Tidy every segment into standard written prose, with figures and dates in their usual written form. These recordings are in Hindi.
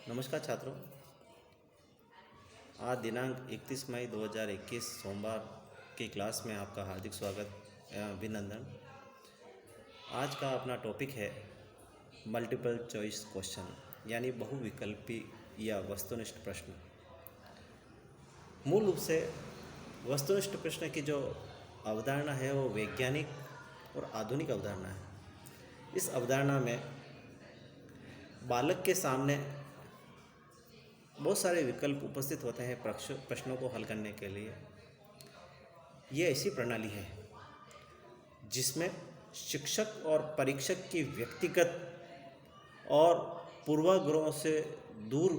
नमस्कार छात्रों। आज दिनांक 31 मई 2021 सोमवार की क्लास में आपका हार्दिक स्वागत एवं अभिनंदन। आज का अपना टॉपिक है मल्टीपल चॉइस क्वेश्चन यानी बहुविकल्पी या वस्तुनिष्ठ प्रश्न। मूल रूप से वस्तुनिष्ठ प्रश्न की जो अवधारणा है वो वैज्ञानिक और आधुनिक अवधारणा है। इस अवधारणा में बालक के सामने बहुत सारे विकल्प उपस्थित होते हैं प्रश्नों को हल करने के लिए। ये ऐसी प्रणाली है जिसमें शिक्षक और परीक्षक की व्यक्तिगत और पूर्वाग्रहों से दूर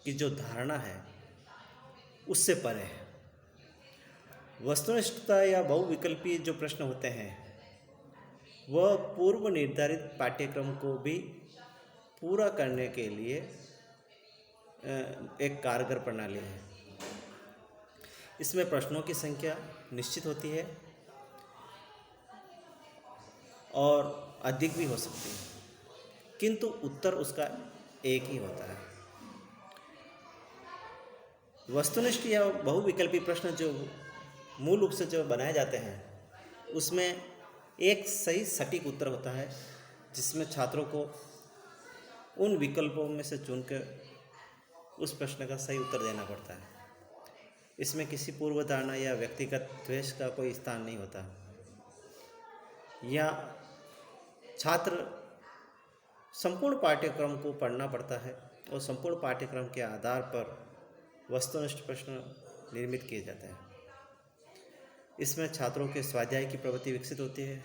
की जो धारणा है उससे परे है। वस्तुनिष्ठता या बहुविकल्पी जो प्रश्न होते हैं वह पूर्व निर्धारित पाठ्यक्रम को भी पूरा करने के लिए एक कारगर प्रणाली है। इसमें प्रश्नों की संख्या निश्चित होती है और अधिक भी हो सकती है, किंतु उत्तर उसका एक ही होता है। वस्तुनिष्ठ या बहुविकल्पी प्रश्न जो मूल रूप से जो बनाए जाते हैं उसमें एक सही सटीक उत्तर होता है जिसमें छात्रों को उन विकल्पों में से चुनकर उस प्रश्न का सही उत्तर देना पड़ता है। इसमें किसी पूर्व धारणा या व्यक्तिगत द्वेष का कोई स्थान नहीं होता या छात्र संपूर्ण पाठ्यक्रम को पढ़ना पड़ता है और संपूर्ण पाठ्यक्रम के आधार पर वस्तुनिष्ठ प्रश्न निर्मित किए जाते हैं। इसमें छात्रों के स्वाध्याय की प्रवृत्ति विकसित होती है,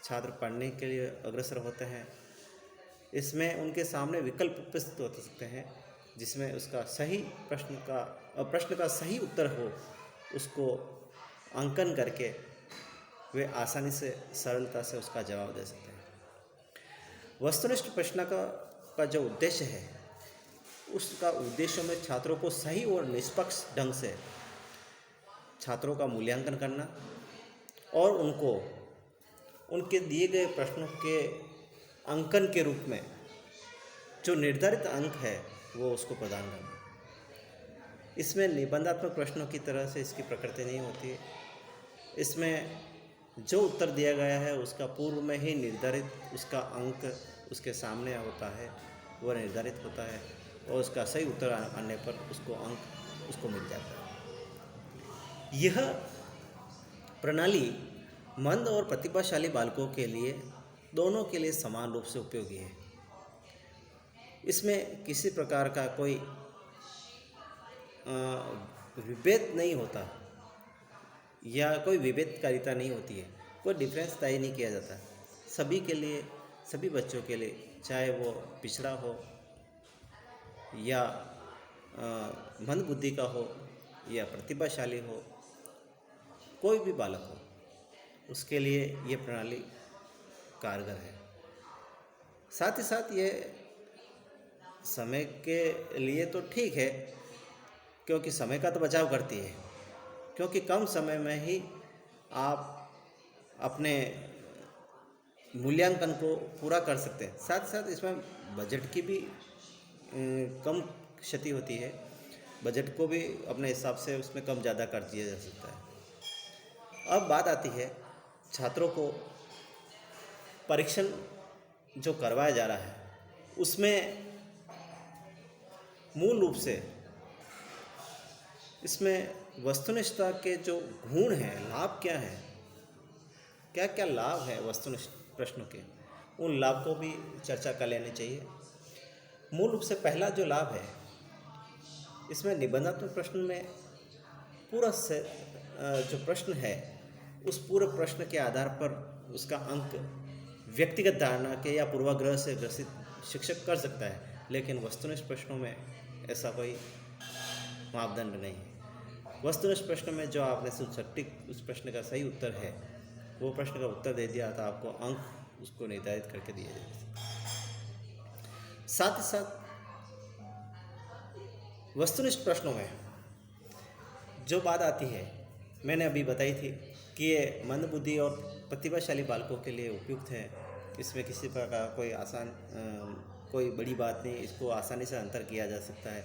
छात्र पढ़ने के लिए अग्रसर होते हैं। इसमें उनके सामने विकल्प उपस्थित हो सकते हैं जिसमें उसका सही प्रश्न का सही उत्तर हो, उसको अंकन करके वे आसानी से सरलता से उसका जवाब दे सकते हैं। वस्तुनिष्ठ प्रश्न का जो उद्देश्य है उसका उद्देश्यों में छात्रों को सही और निष्पक्ष ढंग से छात्रों का मूल्यांकन करना और उनको उनके दिए गए प्रश्नों के अंकन के रूप में जो निर्धारित अंक है वो उसको प्रदान करना। इसमें निबंधात्मक प्रश्नों की तरह से इसकी प्रकृति नहीं होती है। इसमें जो उत्तर दिया गया है उसका पूर्व में ही निर्धारित उसका अंक उसके सामने होता है, वह निर्धारित होता है और उसका सही उत्तर आने पर उसको अंक उसको मिल जाता है। यह प्रणाली मंद और प्रतिभाशाली बालकों के लिए दोनों के लिए समान रूप से उपयोगी है। इसमें किसी प्रकार का कोई विभेद नहीं होता या कोई विभेदकारिता नहीं होती है, कोई डिफरेंस तय नहीं किया जाता। सभी के लिए, सभी बच्चों के लिए, चाहे वो पिछड़ा हो या मंद बुद्धि का हो या प्रतिभाशाली हो, कोई भी बालक हो, उसके लिए ये प्रणाली कारगर है। साथ ही साथ ये समय के लिए तो ठीक है क्योंकि समय का तो बचाव करती है, क्योंकि कम समय में ही आप अपने मूल्यांकन को पूरा कर सकते हैं। साथ ही साथ इसमें बजट की भी कम क्षति होती है, बजट को भी अपने हिसाब से उसमें कम ज़्यादा कर दिया जा सकता है। अब बात आती है छात्रों को परीक्षण जो करवाया जा रहा है उसमें मूल रूप से इसमें वस्तुनिष्ठता के जो गुण हैं, लाभ क्या हैं, क्या क्या लाभ है वस्तुनिष्ठ प्रश्नों के, उन लाभ को भी चर्चा कर लेनी चाहिए। मूल रूप से पहला जो लाभ है, इसमें निबंधात्मक प्रश्न में पूरा से जो प्रश्न है उस पूरे प्रश्न के आधार पर उसका अंक व्यक्तिगत धारणा के या पूर्वाग्रह से ग्रसित शिक्षक कर सकता है, लेकिन वस्तुनिष्ठ प्रश्नों में ऐसा कोई मापदंड नहीं है। वस्तुनिष्ठ प्रश्न में जो आपने सटीक उस प्रश्न का सही उत्तर है, वो प्रश्न का उत्तर दे दिया तो आपको अंक उसको निर्धारित करके दिए जाएंगे। साथ ही साथ वस्तुनिष्ठ प्रश्नों में जो बात आती है, मैंने अभी बताई थी कि ये मंदबुद्धि और प्रतिभाशाली बालकों के लिए उपयुक्त है। इसमें किसी प्रकार कोई आसान कोई बड़ी बात नहीं, इसको आसानी से अंतर किया जा सकता है।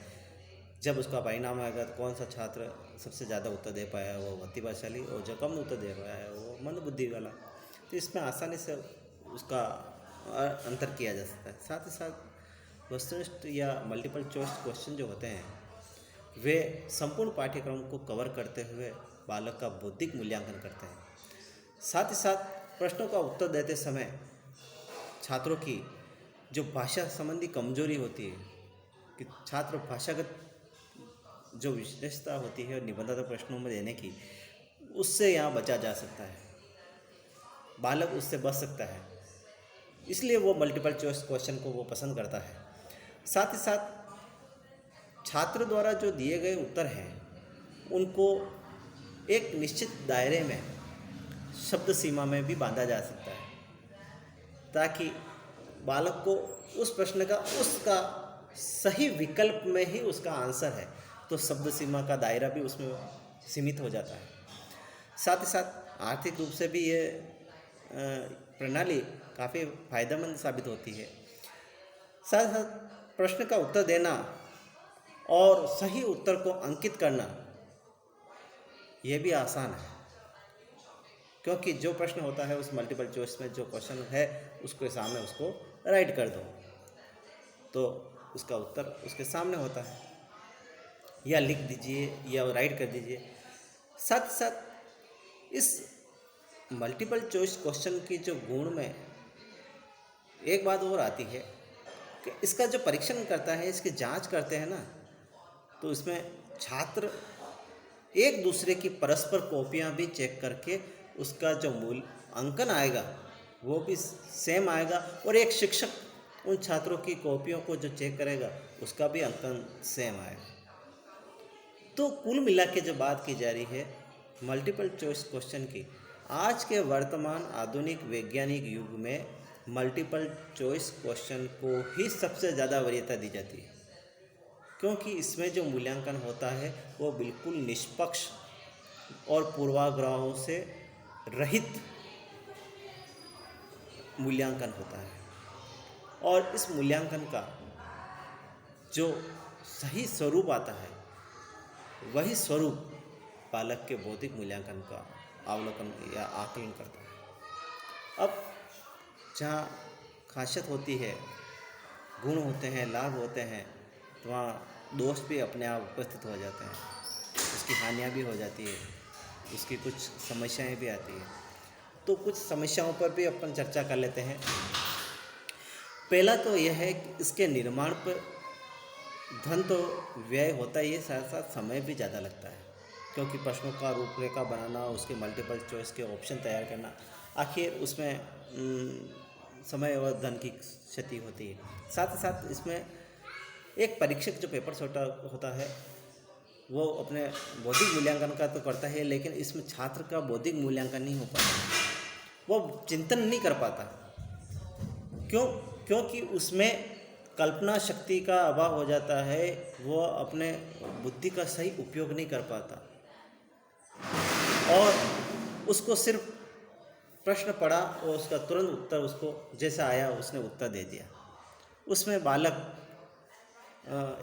जब उसका परिणाम आएगा तो कौन सा छात्र सबसे ज़्यादा उत्तर दे पाया वो प्रतिभाशाली, और जो कम उत्तर दे पाया है वो मंदबुद्धि वाला। तो इसमें आसानी से उसका अंतर किया जा सकता है। साथ ही साथ वस्तुनिष्ठ या मल्टीपल चॉइस क्वेश्चन जो होते हैं वे संपूर्ण पाठ्यक्रम को कवर करते हुए बालक का बौद्धिक मूल्यांकन करते हैं। साथ ही साथ प्रश्नों का उत्तर देते समय छात्रों की जो भाषा संबंधी कमजोरी होती है कि छात्र भाषागत जो विशेषता होती है निबंधात्मक प्रश्नों में देने की, उससे यहाँ बचा जा सकता है, बालक उससे बच सकता है। इसलिए वो मल्टीपल चॉइस क्वेश्चन को वो पसंद करता है। साथ ही साथ छात्र द्वारा जो दिए गए उत्तर हैं उनको एक निश्चित दायरे में शब्द सीमा में भी बांधा जा सकता है, ताकि बालक को उस प्रश्न का उसका सही विकल्प में ही उसका आंसर है, तो शब्द सीमा का दायरा भी उसमें सीमित हो जाता है। साथ ही साथ आर्थिक रूप से भी ये प्रणाली काफ़ी फायदेमंद साबित होती है। साथ ही साथ प्रश्न का उत्तर देना और सही उत्तर को अंकित करना ये भी आसान है, क्योंकि जो प्रश्न होता है उस मल्टीपल चॉइस में जो क्वेश्चन है उसके सामने उसको राइट कर दो तो उसका उत्तर उसके सामने होता है, या लिख दीजिए या राइट कर दीजिए। साथ ही साथ इस मल्टीपल चॉइस क्वेश्चन की जो गुण में एक बात और आती है कि इसका जो परीक्षण करता है, इसकी जांच करते हैं ना, तो इसमें छात्र एक दूसरे की परस्पर कॉपियां भी चेक करके उसका जो मूल अंकन आएगा वो भी सेम आएगा, और एक शिक्षक उन छात्रों की कॉपियों को जो चेक करेगा उसका भी अंकन सेम आएगा। तो कुल मिला के जो बात की जा रही है मल्टीपल चॉइस क्वेश्चन की, आज के वर्तमान आधुनिक वैज्ञानिक युग में मल्टीपल चॉइस क्वेश्चन को ही सबसे ज़्यादा वरीयता दी जाती है, क्योंकि इसमें जो मूल्यांकन होता है वो बिल्कुल निष्पक्ष और पूर्वाग्रहों से रहित मूल्यांकन होता है, और इस मूल्यांकन का जो सही स्वरूप आता है वही स्वरूप बालक के बौद्धिक मूल्यांकन का अवलोकन या आकलन करता है। अब जहाँ खासियत होती है, गुण होते हैं, लाभ होते हैं, तो वहाँ दोष भी अपने आप उपस्थित हो जाते हैं, उसकी हानियाँ भी हो जाती है, उसकी कुछ समस्याएं भी आती है। तो कुछ समस्याओं पर भी अपन चर्चा कर लेते हैं। पहला तो यह है कि इसके निर्माण पर धन तो व्यय होता ही है, साथ साथ समय भी ज़्यादा लगता है, क्योंकि प्रश्नों का रूपरेखा बनाना, उसके मल्टीपल चॉइस के ऑप्शन तैयार करना, आखिर उसमें समय और धन की क्षति होती है। साथ ही साथ इसमें एक परीक्षक जो पेपर होता है वो अपने बौद्धिक मूल्यांकन का तो करता है, लेकिन इसमें छात्र का बौद्धिक मूल्यांकन नहीं हो पाता, वो चिंतन नहीं कर पाता। क्योंकि उसमें कल्पना शक्ति का अभाव हो जाता है, वो अपने बुद्धि का सही उपयोग नहीं कर पाता, और उसको सिर्फ प्रश्न पढ़ा और उसका तुरंत उत्तर उसको जैसा आया उसने उत्तर दे दिया। उसमें बालक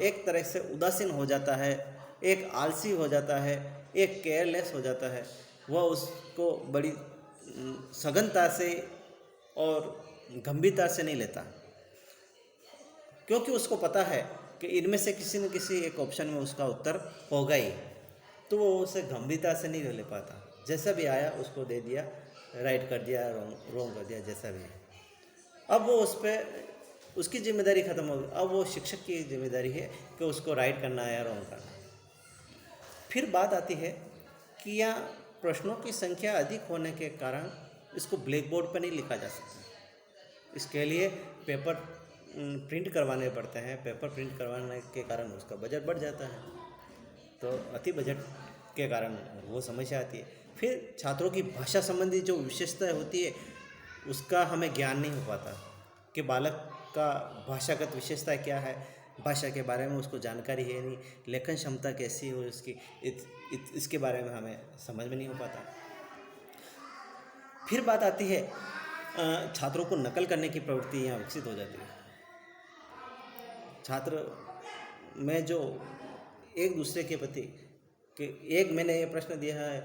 एक तरह से उदासीन हो जाता है, एक आलसी हो जाता है, एक केयरलेस हो जाता है। वह उसको बड़ी सघनता से और गंभीरता से नहीं लेता, क्योंकि उसको पता है कि इनमें से किसी न किसी एक ऑप्शन में उसका उत्तर होगा ही, तो वो उसे गंभीरता से नहीं ले पाता। जैसा भी आया उसको दे दिया, राइट कर दिया, रॉन्ग कर दिया, जैसा भी है। अब वो उस पर उसकी जिम्मेदारी ख़त्म हो गई। अब वो शिक्षक की जिम्मेदारी है कि उसको राइट करना है या रॉन्ग करना है। फिर बात आती है कि यहाँ प्रश्नों की संख्या अधिक होने के कारण इसको ब्लैक बोर्ड पर नहीं लिखा जा सकता। इसके लिए पेपर प्रिंट करवाने पड़ते हैं। पेपर प्रिंट करवाने के कारण उसका बजट बढ़ जाता है, तो अति बजट के कारण वो समस्या आती है। फिर छात्रों की भाषा संबंधी जो विशेषता होती है उसका हमें ज्ञान नहीं हो पाता कि बालक का भाषागत विशेषता क्या है, भाषा के बारे में उसको जानकारी है नहीं, लेखन क्षमता कैसी हो उसकी, इसके बारे में हमें समझ में नहीं हो पाता। फिर बात आती है छात्रों को नकल करने की प्रवृत्ति यहाँ विकसित हो जाती है। छात्र में जो एक दूसरे के प्रति कि एक मैंने ये प्रश्न दिया है,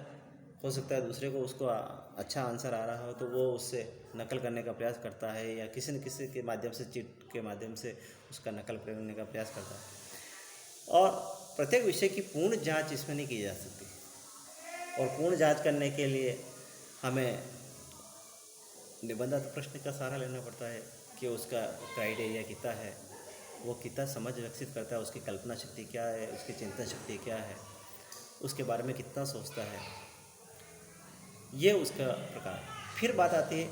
हो सकता है दूसरे को उसको अच्छा आंसर आ रहा हो तो वो उससे नकल करने का प्रयास करता है, या किसी न किसी के माध्यम से, चीट के माध्यम से उसका नकल करने का प्रयास करता है। और प्रत्येक विषय की पूर्ण जांच इसमें नहीं की जा सकती, और पूर्ण जांच करने के लिए हमें निबंधात्मक प्रश्न का सहारा लेना पड़ता है कि उसका क्राइटेरिया कितना है, वो कितना समझ विकसित करता है, उसकी कल्पना शक्ति क्या है, उसकी चिंतन शक्ति क्या है, उसके बारे में कितना सोचता है, ये उसका प्रकार। फिर बात आती है,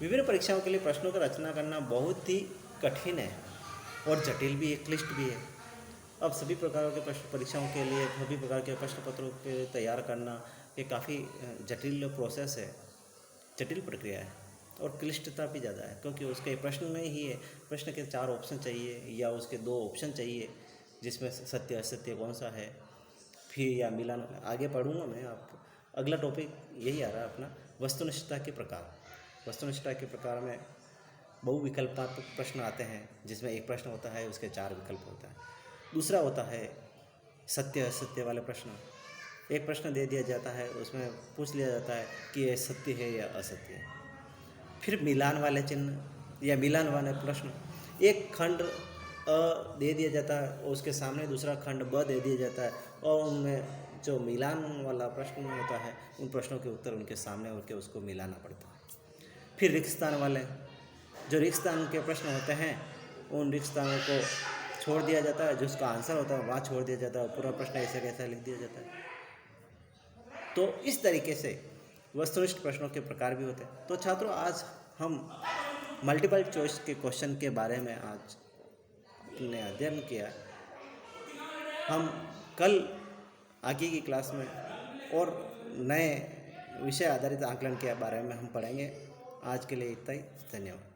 विभिन्न परीक्षाओं के लिए प्रश्नों की रचना करना बहुत ही कठिन है और जटिल भी है, क्लिष्ट भी है। अब सभी प्रकारों के प्रश्न परीक्षाओं के लिए, सभी प्रकार के प्रश्न पत्रों के तैयार करना ये काफ़ी जटिल प्रोसेस है, जटिल प्रक्रिया है, और क्लिष्टता भी ज़्यादा है, क्योंकि उसके प्रश्न में ही है, प्रश्न के 4 ऑप्शन चाहिए या उसके 2 ऑप्शन चाहिए, जिसमें सत्य असत्य कौन सा है, फिर या मिलान। आगे पढ़ूंगा मैं आपको। अगला टॉपिक यही आ रहा है अपना, वस्तुनिष्ठता के प्रकार। वस्तुनिष्ठता के प्रकार में बहुविकल्पात्मक प्रश्न आते हैं, जिसमें एक प्रश्न होता है, उसके 4 विकल्प होता है। दूसरा होता है सत्य असत्य वाले प्रश्न। एक प्रश्न दे दिया जाता है, उसमें पूछ लिया जाता है कि ये सत्य है या असत्य है। फिर मिलान वाले चिन्ह या मिलान वाले प्रश्न, एक खंड अ दे दिया जाता है और उसके सामने दूसरा खंड ब दे दिया जाता है, और उनमें जो मिलान वाला प्रश्न होता है, उन प्रश्नों के उत्तर उनके सामने होकर उसको मिलाना पड़ता है। फिर रिक्त स्थान वाले, जो रिक्त स्थान के प्रश्न होते हैं, उन रिक्त स्थानों को छोड़ दिया जाता है, जो उसका आंसर होता है वहाँ छोड़ दिया जाता है, पूरा प्रश्न ऐसे कैसा लिख दिया जाता है। तो इस तरीके से वस्तुनिष्ठ प्रश्नों के प्रकार भी होते हैं। तो छात्रों, आज हम मल्टीपल चॉइस के क्वेश्चन के बारे में आज अपने अध्ययन किया। हम कल आगे की क्लास में और नए विषय आधारित आकलन के बारे में हम पढ़ेंगे। आज के लिए इतना ही, धन्यवाद।